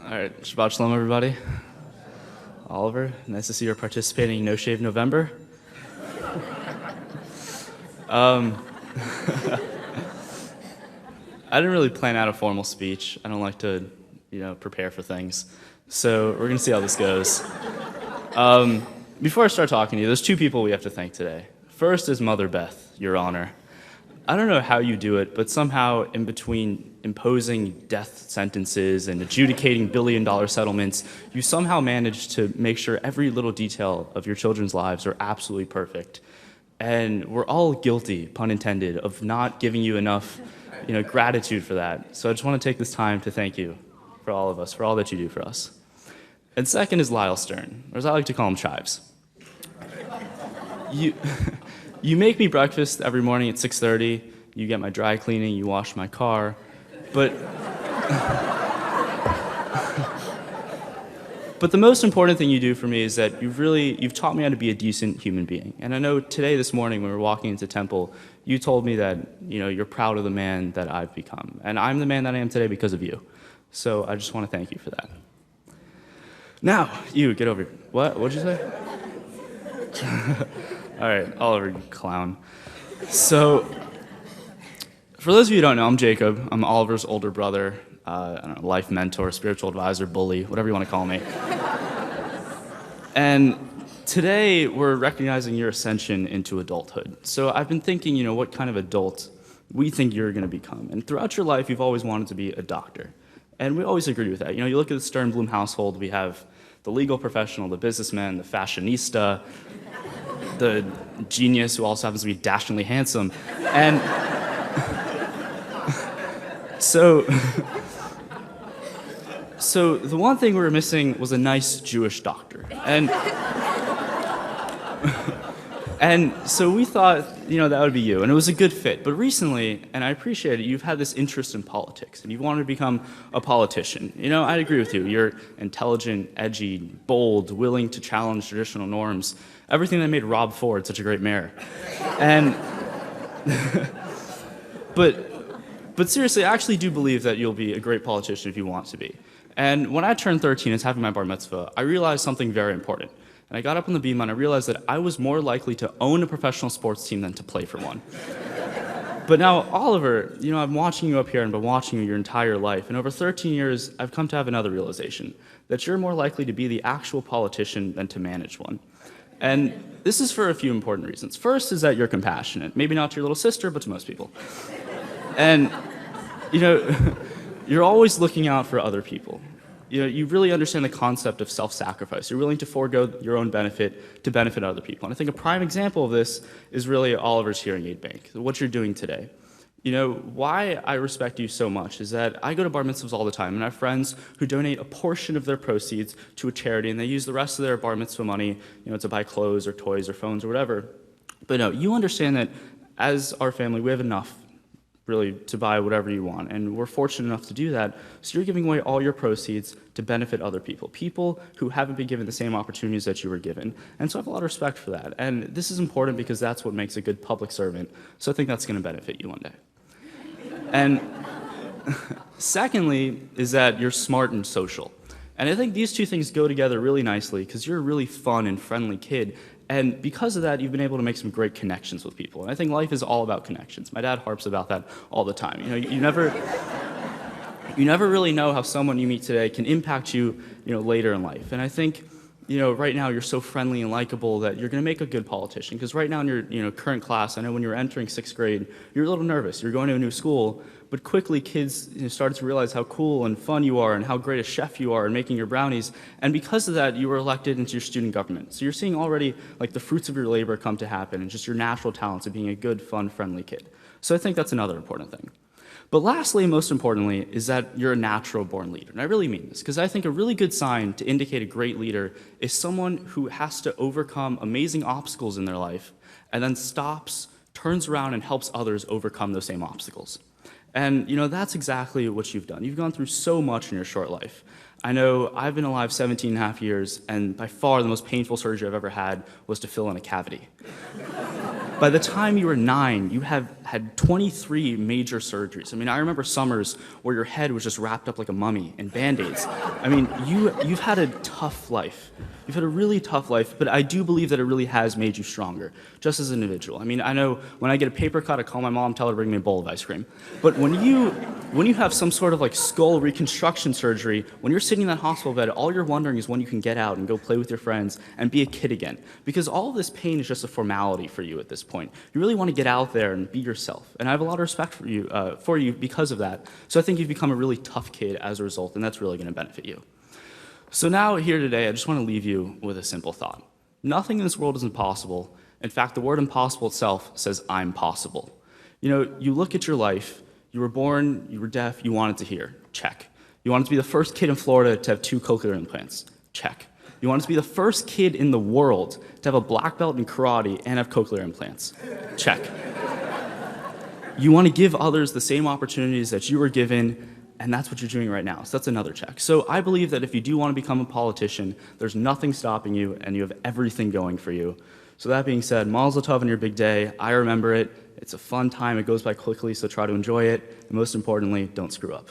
All right, Shabbat Shalom, everybody. Oliver, nice to see you're participating in No Shave November. I didn't really plan out a formal speech. I don't like to, prepare for things. So we're gonna see how this goes. Before I start talking to you, there's two people we have to thank today. First is Mother Beth, Your Honor. I don't know how you do it, but somehow in between imposing death sentences and adjudicating billion-dollar settlements, you somehow manage to make sure every little detail of your children's lives are absolutely perfect. And we're all guilty, pun intended, of not giving you enough, gratitude for that. So I just want to take this time to thank you for all of us, for all that you do for us. And second is Lyle Stern, or as I like to call him, Chives. You make me breakfast every morning at 6:30, you get my dry cleaning, you wash my car, but the most important thing you do for me is that you've taught me how to be a decent human being. And I know today, this morning, when we were walking into temple, you told me that, you're proud of the man that I've become. And I'm the man that I am today because of you. So I just want to thank you for that. Now, you, get over here. What'd you say? All right, Oliver, you clown. So, for those of you who don't know, I'm Jacob. I'm Oliver's older brother, life mentor, spiritual advisor, bully, whatever you want to call me. And today, we're recognizing your ascension into adulthood. So I've been thinking, what kind of adult we think you're going to become. And throughout your life, you've always wanted to be a doctor. And we always agree with that. You look at the Stern Bloom household, we have the legal professional, the businessman, the fashionista, the genius who also happens to be dashingly handsome. And so the one thing we were missing was a nice Jewish doctor. And so we thought, that would be you, and it was a good fit. But recently, and I appreciate it, you've had this interest in politics, and you've wanted to become a politician. I agree with you. You're intelligent, edgy, bold, willing to challenge traditional norms, everything that made Rob Ford such a great mayor. And but seriously, I actually do believe that you'll be a great politician if you want to be. And when I turned 13 and was having my bar mitzvah, I realized something very important. And I got up on the bima and I realized that I was more likely to own a professional sports team than to play for one. But now, Oliver, I'm watching you up here and been watching you your entire life. And over 13 years, I've come to have another realization, that you're more likely to be the actual politician than to manage one. And this is for a few important reasons. First is that you're compassionate. Maybe not to your little sister, but to most people. And, you're always looking out for other people. You really understand the concept of self-sacrifice. You're willing to forego your own benefit to benefit other people. And I think a prime example of this is really Oliver's Hearing Aid Bank, what you're doing today. Why I respect you so much is that I go to bar mitzvahs all the time, and I have friends who donate a portion of their proceeds to a charity, and they use the rest of their bar mitzvah money, to buy clothes or toys or phones or whatever. But no, you understand that as our family, we have enough really to buy whatever you want, and we're fortunate enough to do that. So you're giving away all your proceeds to benefit other people who haven't been given the same opportunities that you were given. And so I have a lot of respect for that. And this is important because that's what makes a good public servant. So I think that's going to benefit you one day. And secondly is that you're smart and social. And I think these two things go together really nicely because you're a really fun and friendly kid. And because of that, you've been able to make some great connections with people. And I think life is all about connections. My dad harps about that all the time. You never really know how someone you meet today can impact you, later in life. And I think, right now you're so friendly and likable that you're going to make a good politician. Because right now in your, current class, I know when you're entering 6th grade, you're a little nervous. You're going to a new school. But quickly, kids started to realize how cool and fun you are and how great a chef you are in making your brownies. And because of that, you were elected into your student government. So you're seeing already the fruits of your labor come to happen and just your natural talents of being a good, fun, friendly kid. So I think that's another important thing. But lastly, most importantly, is that you're a natural-born leader. And I really mean this, because I think a really good sign to indicate a great leader is someone who has to overcome amazing obstacles in their life and then stops, turns around, and helps others overcome those same obstacles. And, that's exactly what you've done. You've gone through so much in your short life. I know I've been alive 17 and a half years, and by far the most painful surgery I've ever had was to fill in a cavity. By the time you were 9, you have had 23 major surgeries. I mean, I remember summers where your head was just wrapped up like a mummy in Band-Aids. I mean, you've had a tough life. You've had a really tough life, but I do believe that it really has made you stronger, just as an individual. I mean, I know when I get a paper cut, I call my mom, tell her to bring me a bowl of ice cream. But when you have some sort of like skull reconstruction surgery, when you're sitting in that hospital bed, all you're wondering is when you can get out and go play with your friends and be a kid again. Because all of this pain is just a formality for you at this point. You really want to get out there and be yourself. And I have a lot of respect for you because of that. So I think you've become a really tough kid as a result, and that's really going to benefit you. So now here today, I just want to leave you with a simple thought. Nothing in this world is impossible. In fact, the word impossible itself says, I'm possible. You know, you look at your life, you were born, you were deaf, you wanted to hear, check. You wanted to be the first kid in Florida to have 2 cochlear implants, check. You wanted to be the first kid in the world to have a black belt in karate and have cochlear implants, check. You want to give others the same opportunities that you were given, and that's what you're doing right now. So that's another check. So I believe that if you do want to become a politician, there's nothing stopping you, and you have everything going for you. So that being said, Mazel Tov on your big day. I remember it. It's a fun time. It goes by quickly, so try to enjoy it. And most importantly, don't screw up.